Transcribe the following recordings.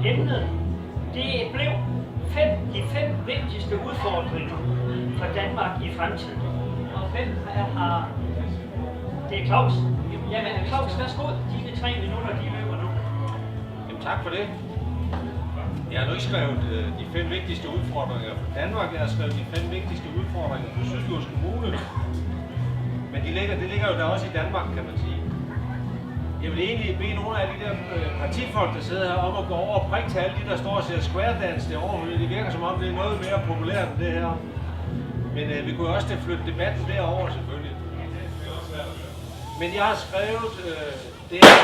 Emnet, det blev de fem vigtigste udfordringer for Danmark i fremtiden. Og hvem har... Det er Claus. Jamen Claus, værsgo. Dine 3 minutter, de løber nu. Jamen tak for det. Jeg har nu ikke skrevet de 5 vigtigste udfordringer for Danmark. Jeg har skrevet de 5 vigtigste udfordringer for Syddjurs Kommune. Men det ligger jo der også i Danmark, kan man sige. Jeg vil egentlig bede nogle af de der partifolk, der sidder her, om at gå over og prikke til alle de, der står og ser square dance derovre. Det virker som om, det er noget mere populært end det her. Men vi kunne også flytte debatten derover selvfølgelig. Men jeg har skrevet det her.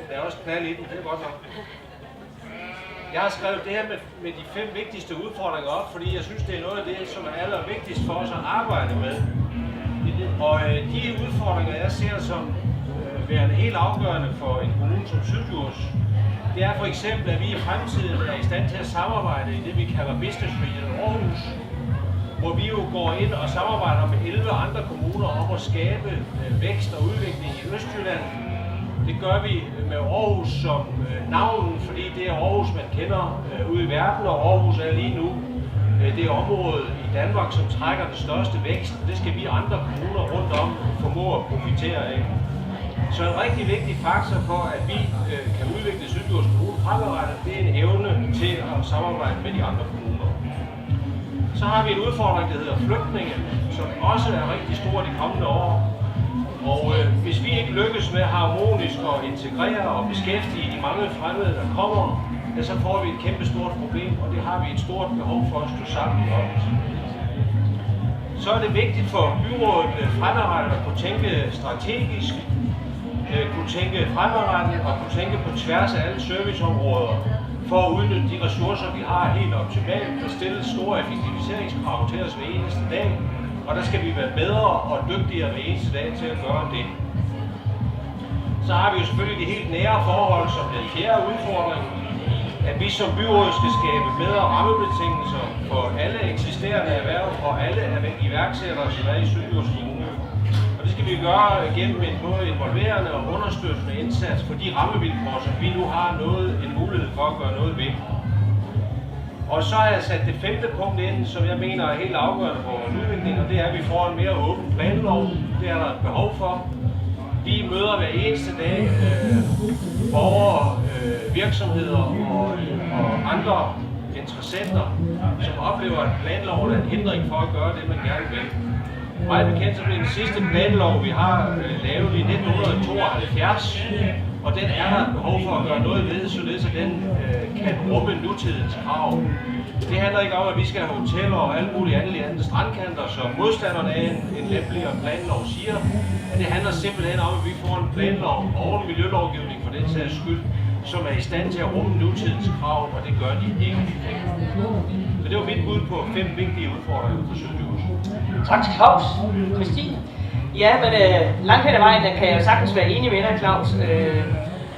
Der er også knald i den, det er godt nok. Jeg har skrevet det her med de 5 vigtigste udfordringer op, fordi jeg synes, det er noget af det, som er allervigtigst for os at arbejde med. Og de udfordringer, jeg ser som værende helt afgørende for en kommune som Syddjurs, det er for eksempel, at vi i fremtiden er i stand til at samarbejde i det, vi kalder Business Region Aarhus, hvor vi jo går ind og samarbejder med 11 andre kommuner om at skabe vækst og udvikling i Østjylland. Det gør vi med Aarhus som navn, fordi det er Aarhus, man kender ude i verden, og Aarhus er lige nu det område i Danmark, som trækker den største vækst. Det skal vi andre kommuner rundt om formå at profitere af. Så en rigtig vigtig faktor for, at vi kan udvikle Syddjurs Kommune fremadrettet, det er en evne til at samarbejde med de andre kommuner. Så har vi en udfordring, der hedder flygtninge, som også er rigtig stor de kommende år. Og hvis vi ikke lykkes med harmonisk at integrere og beskæftige de mange fremmede, der kommer, ja, så får vi et kæmpe stort problem, og det har vi et stort behov for at stå sammen om. Så er det vigtigt for byrådet fremadrettet at kunne tænke strategisk, kunne tænke fremadrettet og kunne tænke på tværs af alle serviceområder for at udnytte de ressourcer, vi har helt optimalt, og stille store effektiviseringskrav til os hver eneste dag. Og der skal vi være bedre og dygtigere hver eneste dag til at gøre det. Så har vi jo selvfølgelig de helt nære forhold som den 4. udfordring, at vi som byråd skal skabe bedre rammebetingelser for alle eksisterende erhverv og alle iværksættere, som er i Syddjurs Kommune. Og det skal vi gøre gennem en både involverende og understøttende indsats for de rammevilkår, som vi nu har en mulighed for at gøre noget ved. Og så har jeg sat det 5. punkt ind, som jeg mener er helt afgørende for vores udvikling, og det er, at vi får en mere åben planlov. Det er der et behov for. Vi møder hver eneste dag borgere, virksomheder og andre interessenter, som oplever, at planloven er en hindring for at gøre det, man gerne vil. Meget bekendt så blev den sidste planlov, vi har lavet i 1972, og den er der et behov for at gøre noget ved, således at den kan rumme nutidens krav. Det handler ikke om, at vi skal have hoteller og alle mulige andre strandkanter, som modstanderne af en lempeligere planlov siger. Men det handler simpelthen om, at vi får en planlov og en miljølovgivning for den sags skyld, som er i stand til at rumme nutidens krav, og det gør de ikke. Så det var mit bud på 5 vigtige udfordringer for Syddjurs. Tak til Claus. Kirstine? Ja, men langt hen ad vejen, der kan jeg sagtens være enig med dig, Claus.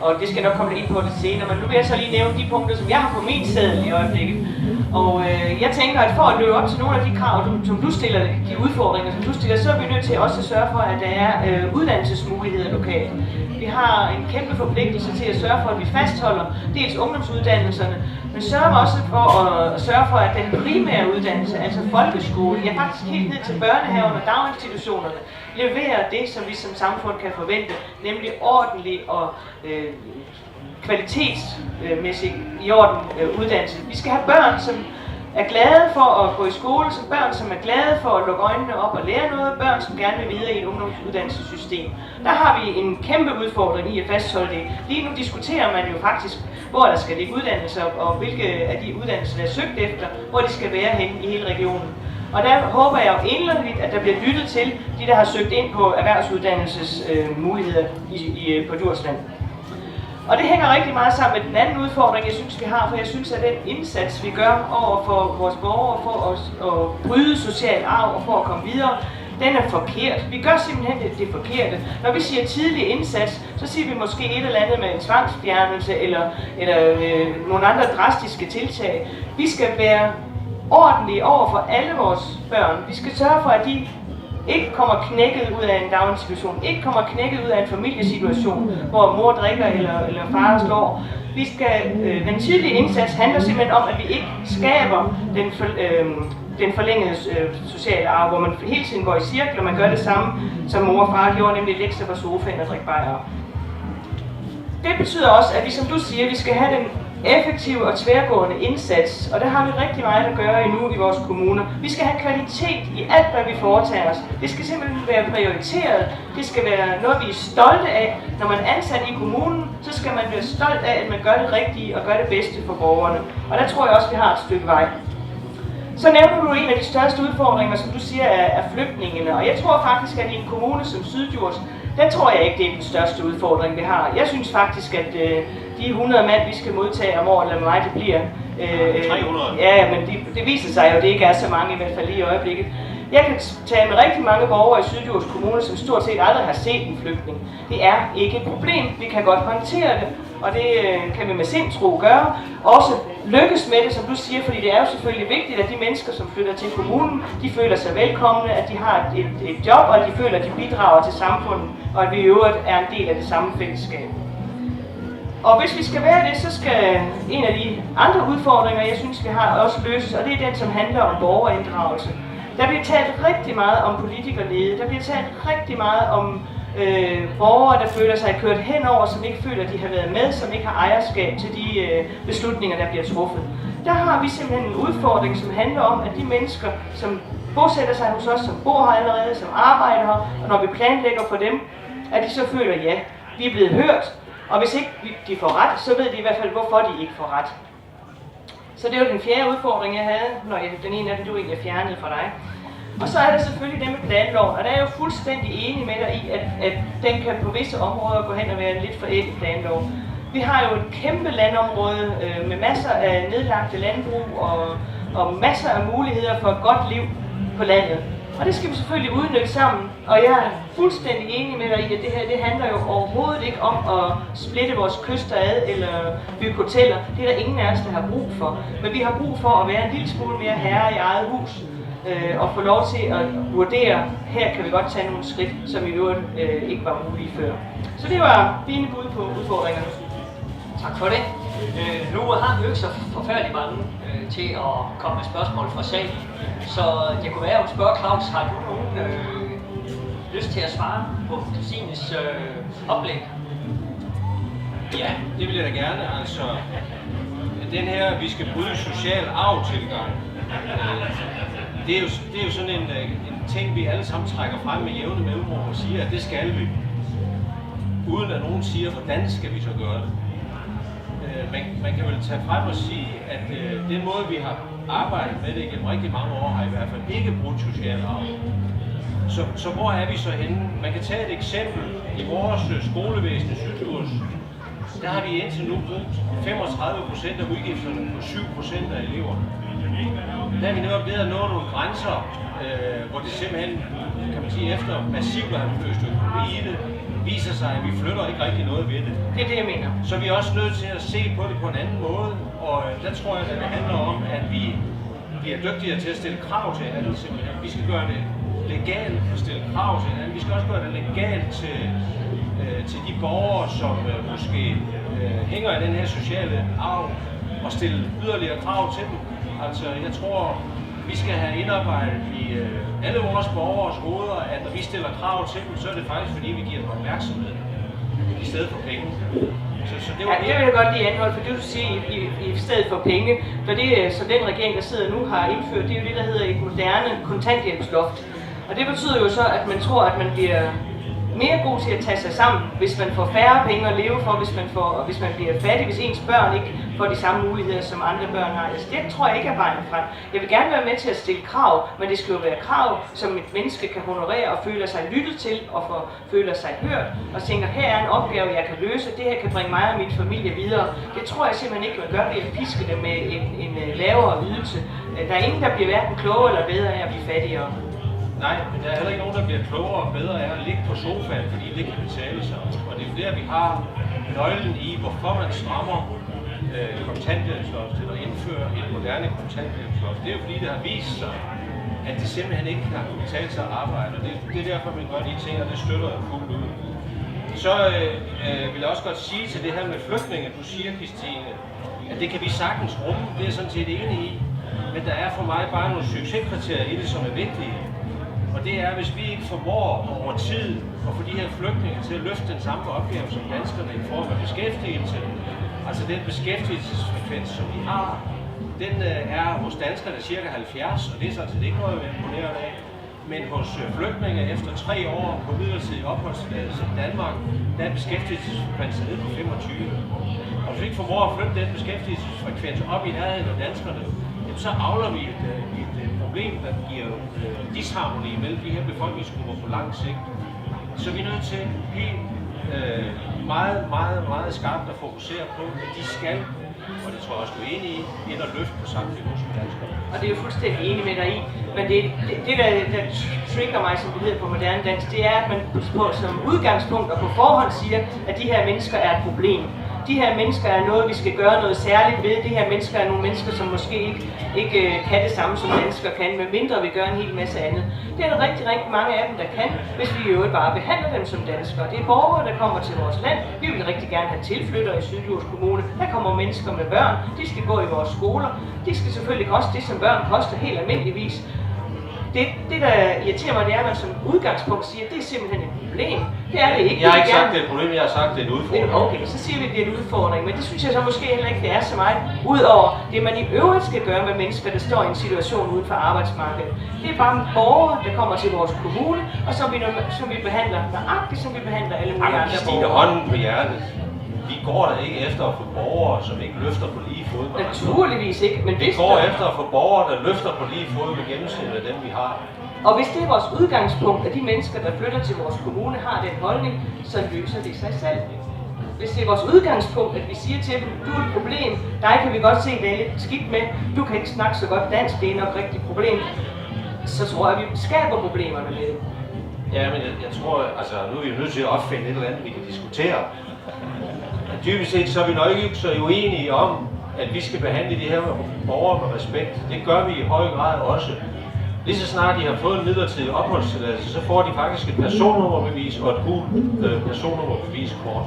Og det skal nok komme ind på det senere, men nu vil jeg så lige nævne de punkter, som jeg har på min seddel i øjeblikket. Og jeg tænker, at for at løbe op til nogle af de krav, som du stiller, de udfordringer, som du stiller, så er vi nødt til også at sørge for, at der er uddannelsesmuligheder lokalt. Vi har en kæmpe forpligtelse til at sørge for, at vi fastholder dels ungdomsuddannelserne, men sørger også for at sørge for, at den primære uddannelse, altså folkeskole, ja faktisk helt ned til børnehaverne og daginstitutionerne, leverer det, som vi som samfund kan forvente, nemlig ordentlig og kvalitetsmæssig i orden uddannelse. Vi skal have børn, som er glade for at gå i skole, som børn, som er glade for at lukke øjnene op og lære noget, børn, som gerne vil videre i et ungdomsuddannelsessystem. Der har vi en kæmpe udfordring i at fastholde det. Lige nu diskuterer man jo faktisk, hvor der skal ligge uddannelser, og hvilke af de uddannelser, der er søgt efter, hvor de skal være henne i hele regionen. Og der håber jeg jo indledligt, at der bliver lyttet til de, der har søgt ind på erhvervsuddannelsesmuligheder på Djursland. Og det hænger rigtig meget sammen med den anden udfordring, jeg synes, vi har, for jeg synes, at den indsats, vi gør over for vores borgere for at bryde social arv og for at komme videre, den er forkert. Vi gør simpelthen det forkerte. Når vi siger tidlig indsats, så siger vi måske et eller andet med en tvangsfjernelse eller nogle andre drastiske tiltag. Vi skal være ordentlige over for alle vores børn. Vi skal sørge for, at de ikke kommer knækket ud af en daginstitution, ikke kommer knækket ud af en familiesituation, hvor mor drikker eller far slår. Den tidlige indsats handler simpelthen om, at vi ikke skaber den forlængede sociale arv, hvor man hele tiden går i cirkler, man gør det samme, som mor og far gjorde, nemlig lægge sig på sofaen og drikke bajer. Det betyder også, at vi, som du siger, vi skal have den effektive og tværgående indsats, og der har vi rigtig meget at gøre endnu i vores kommuner. Vi skal have kvalitet i alt, hvad vi foretager os. Det skal simpelthen være prioriteret. Det skal være noget, vi er stolte af. Når man er ansat i kommunen, så skal man være stolt af, at man gør det rigtige og gør det bedste for borgerne. Og der tror jeg også, vi har et stykke vej. Så nævner du en af de største udfordringer, som du siger, er flygtningene. Og jeg tror faktisk, at i en kommune som Syddjurs, der tror jeg ikke, det er den største udfordring, vi har. Jeg synes faktisk, at de 100 mand, vi skal modtage om året, eller hvor meget det bliver... 300. Ja, men det viser sig jo, at det ikke er så mange, i hvert fald lige i øjeblikket. Jeg kan tale med rigtig mange borgere i Syddjurs Kommune, som stort set aldrig har set en flygtning. Det er ikke et problem. Vi kan godt håndtere det, og det kan vi med sindsro gøre. Også lykkes med det, som du siger, fordi det er jo selvfølgelig vigtigt, at de mennesker, som flytter til kommunen, de føler sig velkomne, at de har et job, og at de føler, at de bidrager til samfundet, og at vi i øvrigt er en del af det samme fællesskab. Og hvis vi skal være det, så skal en af de andre udfordringer, jeg synes, vi har, også løses, og det er den, som handler om borgerinddragelse. Der bliver talt rigtig meget om politikerlede, der bliver talt rigtig meget om borgere, der føler sig kørt henover, som ikke føler, at de har været med, som ikke har ejerskab til de beslutninger, der bliver truffet. Der har vi simpelthen en udfordring, som handler om, at de mennesker, som bosætter sig hos os, som bor her allerede, som arbejder her, og når vi planlægger for dem, at de så føler, ja, vi er blevet hørt, og hvis ikke de får ret, så ved de i hvert fald, hvorfor de ikke får ret. Så det var den fjerde udfordring, jeg havde, når den ene af dem, du egentlig er fjernet fra dig. Og så er der selvfølgelig det med planloven, og der er jeg jo fuldstændig enig med dig i, at den kan på visse områder gå hen og være en lidt forældet planlov. Vi har jo et kæmpe landområde med masser af nedlagte landbrug og masser af muligheder for et godt liv på landet. Og det skal vi selvfølgelig udnytte sammen, og jeg er fuldstændig enig med dig i, at det her det handler jo overhovedet ikke om at splitte vores kyster ad eller bygge hoteller. Det er der ingen af os, der har brug for. Men vi har brug for at være en lille smule mere herre i eget hus og få lov til at vurdere, her kan vi godt tage nogle skridt, som i øvrigt ikke var mulige før. Så det var dine bud på udfordringerne. Tak for det. Nu har vi jo ikke så forfærdeligt mange til at komme med spørgsmål fra salen, så det kunne være, at spørge Claus, har du nogen lyst til at svare på Kirstines oplæg? Ja, det vil jeg da gerne. Altså, den her, vi skal bryde social arv-tilgang, det er jo sådan en ting, vi alle sammen trækker frem med jævne mellemrum og siger, at det skal vi. Uden at nogen siger, hvordan skal vi så gøre det. Man kan vel tage frem og sige, at den måde, vi har arbejdet med det gennem rigtig mange år, har i hvert fald ikke brugt social arv. Så hvor er vi så henne? Man kan tage et eksempel. I vores skolevæsen i Syddjurs, der har vi indtil nu brugt 35% af udgifterne på 7% af eleverne. Der er vi netop ved at nå nogle grænser, hvor det simpelthen, kan man sige, efter massivt at have løst økonomi i det, viser sig, at vi flytter ikke rigtig noget ved det. Det er det, jeg mener. Så vi er også nødt til at se på det på en anden måde, og der tror jeg, at det handler om, at vi bliver dygtigere til at stille krav til hinanden. Vi skal gøre det legalt at stille krav til hinanden. Vi skal også gøre det legalt til de borgere, som måske hænger i den her sociale arv, og stille yderligere krav til dem. Altså, jeg tror, vi skal have indarbejdet i alle vores borgers hoveder, at når vi stiller krav til dem, så er det faktisk fordi, vi giver dem opmærksomhed i stedet for penge. Så det var det vil jeg godt lige anholde, for det du siger i stedet for penge. For det, som den regering, der sidder nu, har indført, det er jo det, der hedder et moderne kontanthjælpsloft. Og det betyder jo så, at man tror, at man bliver mere god til at tage sig sammen, hvis man får færre penge at leve for, hvis man bliver fattig, hvis ens børn ikke får de samme muligheder, som andre børn har. Altså, det tror jeg ikke er vejen frem. Jeg vil gerne være med til at stille krav, men det skal jo være krav, som et menneske kan honorere og føler sig lyttet til og føler sig hørt, og tænker, her er en opgave, jeg kan løse, det her kan bringe mig og min familie videre. Det tror jeg simpelthen ikke, man gør ved at piske det med en lavere ydelse. Der er ingen, der bliver hverken klogere eller bedre af at blive fattigere. Nej, men der er heller ikke nogen, der bliver klogere og bedre af at ligge på sofaen, fordi det kan betale sig. Og det er jo der, vi har nøglen i, hvorfor man strammer kontanthjælpsloft eller indfører et moderne kontanthjælpsloft. Det er jo fordi, det har vist sig, at det simpelthen ikke kan betale sig at arbejde. Og det er derfor, man gør de ting, og det støtter jeg fuldt ud. Så vil jeg også godt sige til det her med flygtninge, du siger, Kirstine, at det kan vi sagtens rumme, det er jeg sådan set enig i. Men der er for mig bare nogle succeskriterier i det, som er vigtige. Og det er, hvis vi ikke formår over tid at få de her flygtninge til at løfte den samme opgave som danskerne i form af beskæftigelse, altså den beskæftigelsesfrekvens, som vi har, den er hos danskerne cirka 70, og det er sådan set ikke noget, jeg er imponeret af. Men hos flygtninge efter 3 år på midlertidig opholdstilladelse i Danmark, der er beskæftigelsesfrekvensen nede på 25. Og hvis vi ikke formår at flytte den beskæftigelsesfrekvens op i nærheden af danskerne, så avler vi et problem, der giver disharmoni mellem de her befolkningsgrupper på lang sigt. Så vi er nødt til helt meget skarpt at fokusere på, at de skal, og det tror jeg også, du er enig i, ind og løfte på samme niveau som danskere. Og det er jo fuldstændig enig med dig i, men det der trigger mig, som det hedder på moderne dansk, det er, at man som udgangspunkt og på forhånd siger, at de her mennesker er et problem. De her mennesker er noget, vi skal gøre noget særligt ved. De her mennesker er nogle mennesker, som måske ikke kan det samme, som danskere kan, medmindre vi gør en hel masse andet. Det er der rigtig mange af dem, der kan, hvis vi jo bare behandler dem som danskere. Det er borgere, der kommer til vores land. Vi vil rigtig gerne have tilflyttere i Syddjurs Kommune. Der kommer mennesker med børn. De skal gå i vores skoler. De skal selvfølgelig koste det, som børn koster helt almindeligvis. Det der irriterer mig, det er, at man som udgangspunkt siger, at det er simpelthen et problem. Det er det ikke. Jeg har ikke sagt, det er et problem, jeg har sagt, det er en udfordring. Okay, så siger vi, at det er en udfordring, men det synes jeg så måske heller ikke, det er så meget. Udover det, man i øvrigt skal gøre med mennesker, der står i en situation uden for arbejdsmarkedet. Det er bare borgere, der kommer til vores kommune, og som vi behandler nøjagtigt, som vi behandler alle mulige andre borgere. Hånden på hjertet. Vi går da ikke efter at få borgere, som ikke løfter på lige fod med naturligvis ikke, men vi går efter at få borgere, der løfter på lige fod med gennemsnittet af dem, vi har. Og hvis det er vores udgangspunkt, at de mennesker, der flytter til vores kommune, har den holdning, så løser det sig selv. Hvis det er vores udgangspunkt, at vi siger til dem, du er et problem, dig kan vi godt se, det er lidt skidt med, du kan ikke snakke så godt dansk, det er nok et rigtigt problem, så tror jeg, at vi skaber problemerne med det. Ja, men jeg tror, altså nu er vi nødt til at opfinde et eller andet, vi kan diskutere. Dybest set så er vi nok ikke så uenige om, at vi skal behandle de her borgere med respekt. Det gør vi i høj grad også. Lige så snart de har fået en midlertidig opholdstilladelse, så får de faktisk et personnummerbevis og et gult personnummerbeviskort.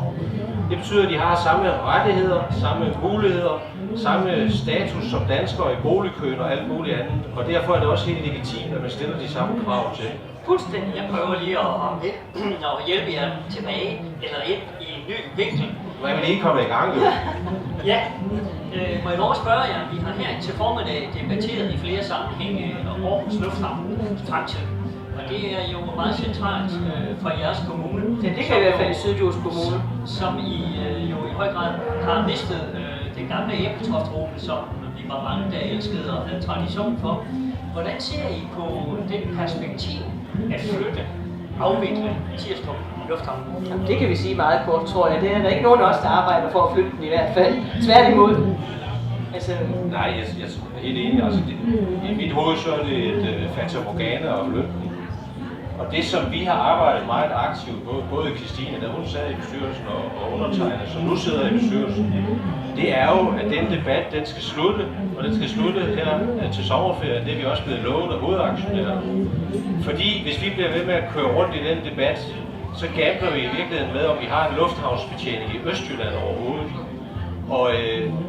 Det betyder, at de har samme rettigheder, samme muligheder, samme status som danskere i boligkøen og alt muligt andet. Og derfor er det også helt legitimt, at man stiller de samme krav til. Fuldstændig. Jeg prøver lige at hjælpe jer tilbage, eller ind i en ny vinkel. Nu er vi lige kommet i gang, jo. Ja. Må jeg lov at spørge jer, vi har her til formiddag debatteret i flere sammenhænge Aarhus Lufthavn fremtid. Og det er jo meget centralt for jeres kommune. Ja, det kan i hvert fald i Syddjurs Kommune. Som I jo i høj grad har mistet den gamle æbletoftrute, som vi var mange, der elskede og havde tradition for. Hvordan ser I på den perspektiv at flytte, afvikle Estrup Lufthavn? Jamen, det kan vi sige meget kort, tror jeg. Det er der ikke nogen af os, der arbejder for at flytte den i hvert fald. Tværtimod. Altså... Nej, jeg er helt enig. Altså, i mit hoved så er det et fatamorgana at flytte den. Og det, som vi har arbejdet meget aktivt, både Kirstine, da hun sad i bestyrelsen, og undertegnet, som nu sidder i bestyrelsen, det er jo, at den debat, den skal slutte, og den skal slutte her til sommerferien. Det er vi også blevet lovet af hovedaktionærer. Fordi hvis vi bliver ved med at køre rundt i den debat, så gambler vi i virkeligheden med, om vi har en lufthavnsbetjening i Østjylland overhovedet. Og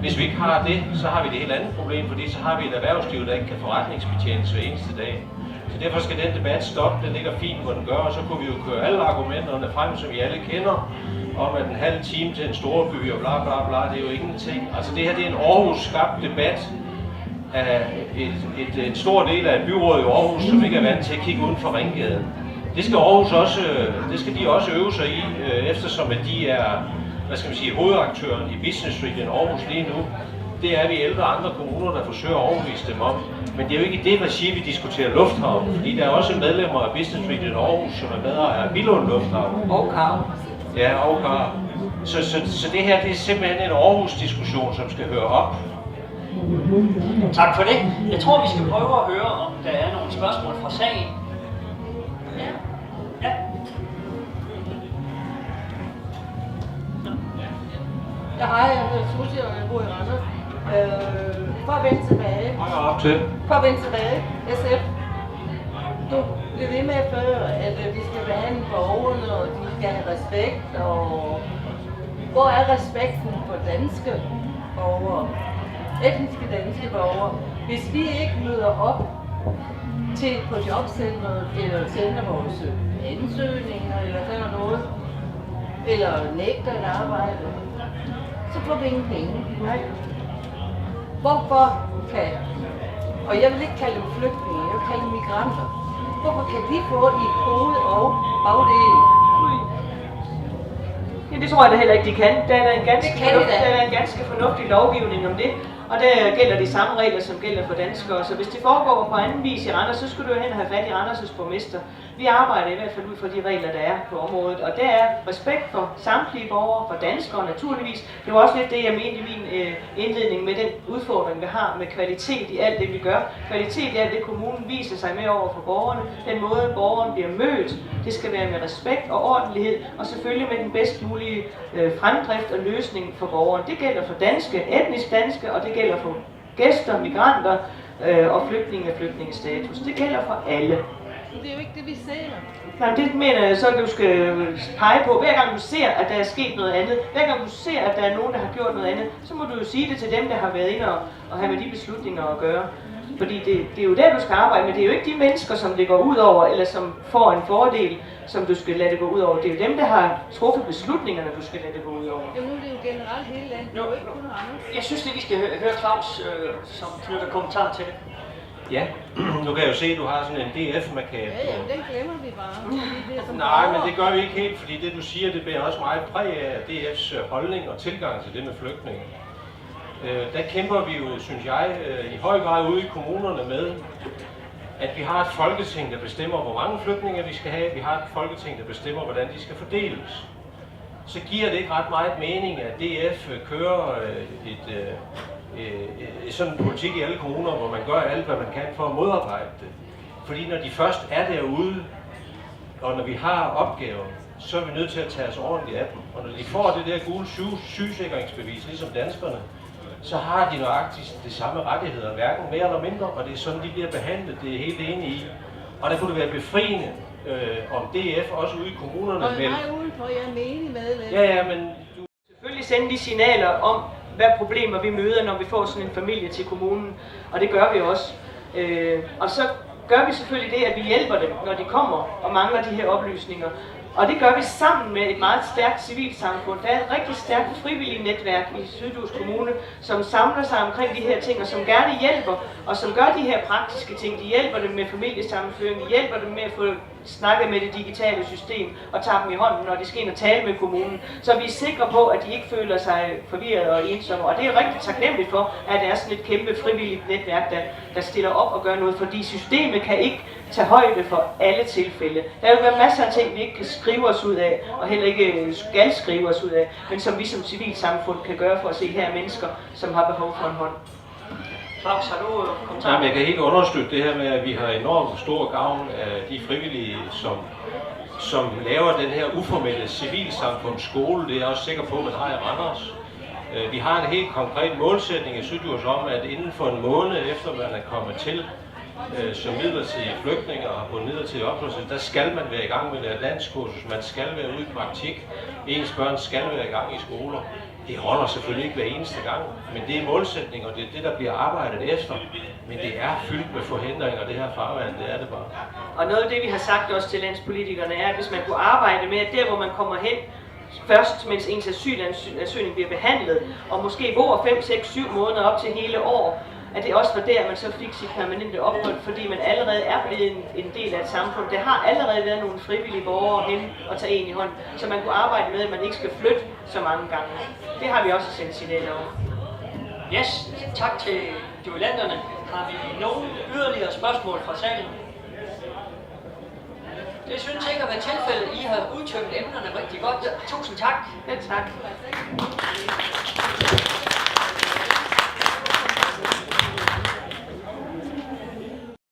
hvis vi ikke har det, så har vi det helt andet problem, fordi så har vi et erhvervsliv, der ikke kan forretningsbetjenes hver eneste dag. Så derfor skal den debat stoppe, den ligger fint, hvor den gør, og så kunne vi jo køre alle argumenterne frem, som vi alle kender, om at en halv time til en stor by og bla bla bla, det er jo ingenting. Altså det her, det er en Aarhus-skabt debat af en stor del af et byråd i Aarhus, som ikke er vant til at kigge uden for Ringgaden. Det skal Aarhus også, det skal de også øve sig i, eftersom at de er, hvad skal man sige, hovedaktøren i Business Street i Aarhus lige nu. Det er vi 11 andre kommuner, der forsøger at overbevise dem om. Men det er jo ikke i det regi, vi diskuterer lufthavn, fordi der er også medlemmer af Business Street i Aarhus, som er bedre af Billund Lufthavn. Og Kar. Ja, og Kar. Så det her, det er simpelthen en Aarhus-diskussion, som skal høre op. Tak for det. Jeg tror, vi skal prøve at høre, om der er nogle spørgsmål fra sagen. Ja. Ja, hej, jeg hedder Susie, og jeg bor i Randers. For at vende tilbage. Højere op til. For at vende tilbage. SF. Du blev ved med før, at vi skal behandle borgerne, og de skal have respekt, og hvor er respekten for danske borgere, etniske danske borgere, hvis vi ikke møder op på jobcentret, eller sender vores ansøgninger, eller sådan noget, eller nægter et arbejde, så får vi ingen penge. Hvorfor kan, og jeg vil ikke kalde dem flygtninge, jeg vil kalde dem migranter, hvorfor kan de få i hoved og bagdel? Ja, det tror jeg da heller ikke, de kan. Der er en ganske fornuftig lovgivning om det. Og der gælder de samme regler, som gælder for danskere. Så hvis det foregår på anden vis i Randers, så skulle du jo hen og have fat i Randers' borgmester. Vi arbejder i hvert fald ud fra de regler, der er på området. Og der er respekt for samtlige borgere, for danskere naturligvis. Det var også lidt det, jeg mente i min indledning med den udfordring, vi har med kvalitet i alt det, vi gør. Kvalitet i alt det, kommunen viser sig med over for borgerne. Den måde, borgeren bliver mødt, det skal være med respekt og ordentlighed, og selvfølgelig med den bedst mulige fremdrift og løsning for borgeren. Det gælder for danske, etnisk danske, og det gælder for gæster, migranter og flygtninge af flygtningestatus. Det gælder for alle. Det er jo ikke det, vi ser. Nej, det mener jeg så, at du skal pege på. Hver gang du ser, at der er sket noget andet, hver gang du ser, at der er nogen, der har gjort noget andet, så må du jo sige det til dem, der har været inde og have med de beslutninger at gøre. Fordi det er jo der, du skal arbejde, men det er jo ikke de mennesker, som det går ud over, eller som får en fordel, som du skal lade det gå ud over. Det er jo dem, der har truffet beslutningerne, du skal lade det gå ud over. Jo, nu er det jo generelt hele landet, det er jo ikke kun Randers. Jeg synes lige, vi skal høre Claus, som knytter kommentar til det. Ja, nu kan jeg jo se, at du har sådan en DF-markat. Ja, men den glemmer vi bare. Det er Nej, men det gør vi ikke helt, fordi det du siger, det bærer også meget præg af DF's holdning og tilgang til det med flygtninge. Der kæmper vi jo, synes jeg, i høj grad ude i kommunerne med, at vi har et folketing, der bestemmer, hvor mange flygtninge vi skal have. Vi har et folketing, der bestemmer, hvordan de skal fordeles. Så giver det ikke ret meget mening, at DF kører sådan en politik i alle kommuner, hvor man gør alt, hvad man kan for at modarbejde det. Fordi når de først er derude, og når vi har opgaver, så er vi nødt til at tage os ordentligt af dem. Og når de får det der gule sygesikringsbevis, ligesom danskerne, så har de nøjagtigt de samme rettigheder, hverken mere eller mindre, og det er sådan, de bliver behandlet, det er helt enig i. Og der kunne det være befriende, om DF også ude i kommunerne. Og nej, udenfor, jeg er menig med det. Ja, men du... Selvfølgelig sende de signaler om, hvad problemer vi møder, når vi får sådan en familie til kommunen, og det gør vi også. Og så gør vi selvfølgelig det, at vi hjælper dem, når de kommer og mangler de her oplysninger. Og det gør vi sammen med et meget stærkt civilsamfund. Der er et rigtig stærkt frivilligt netværk i Syddjurs Kommune, som samler sig omkring de her ting, og som gerne hjælper, og som gør de her praktiske ting. De hjælper dem med familiesammenføring, de hjælper dem med at få snakket med det digitale system, og tager dem i hånden, når de skal ind og tale med kommunen. Så vi er sikre på, at de ikke føler sig forvirret og ensomme. Og det er rigtig taknemmeligt for, at der er sådan et kæmpe frivilligt netværk, der stiller op og gør noget, fordi systemet kan ikke tage højde for alle tilfælde. Der vil være masser af ting, vi ikke kan skrive os ud af, og heller ikke skal skrive os ud af, men som vi som civilsamfund kan gøre for at se her mennesker, som har behov for en hånd. Claus, har du kommentarer? Nej, men jeg kan helt understøtte det her med, at vi har enormt stor gavn af de frivillige, som laver den her uformelle civilsamfundsskole. Det er jeg også sikker på, at man har i Randers. Vi har en helt konkret målsætning i Syddjurs om, at inden for en måned efter man er kommet til som midlertidige flygtninge og har fået midlertidig opholdstilladelse, der skal man være i gang med et danskkursus, man skal være ude i praktik, ens børn skal være i gang i skoler. Det holder selvfølgelig ikke hver eneste gang, men det er målsætning, og det er det, der bliver arbejdet efter. Men det er fyldt med forhindringer, det her farvand, det er det bare. Og noget af det, vi har sagt også til landspolitikerne, er, at hvis man kunne arbejde med, at der, hvor man kommer hen først, mens ens asylansøgning bliver behandlet, og måske bor 5, 6, 7 måneder op til hele år, at det også var der, man så fik sit permanente ophold, fordi man allerede er blevet en del af et samfund. Der har allerede været nogle frivillige borgere hen og tage en i hånden, så man kunne arbejde med, at man ikke skal flytte så mange gange. Det har vi også sendt signaler om. Yes, tak til duellanterne. Har vi nogle yderligere spørgsmål fra salen? Det synes ikke at være tilfældet. I har udtømt emnerne rigtig godt. Tusind tak. Ja, tak.